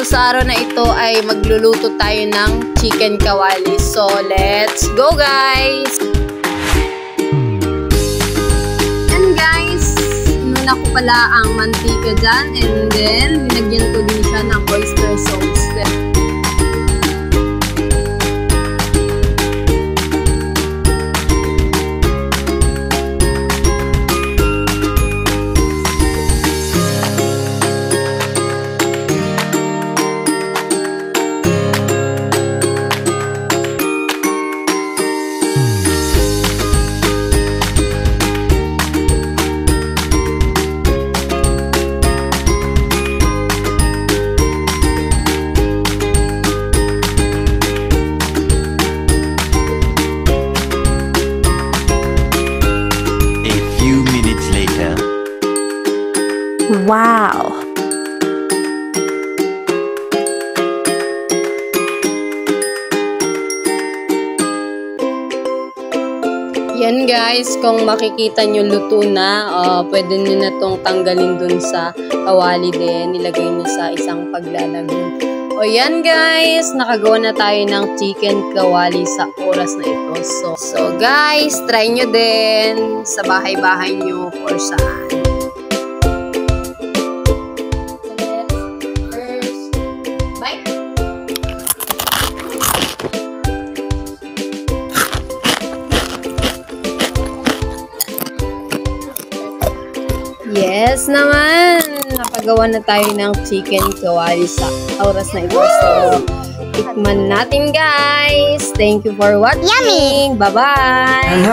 sa araw na ito ay magluluto tayo ng chicken kawali. So, let's go guys! And guys, inuna ko pala ang mantika dyan and then binagyan ko din siya ng oyster sauce. Wow! Yan guys, kung makikita nyo luto na, pwede nyo na itong tanggalin dun sa kawali din. Nilagay nyo sa isang paglalagyan. O yan guys, nakagawa na tayo ng chicken kawali sa oras na ito. So guys, try nyo din sa bahay-bahay nyo or saan. Yes naman! Napagawa na tayo ng chicken kawali sa oras na ito. So, tikman natin guys! Thank you for watching! Yummy! Bye-bye!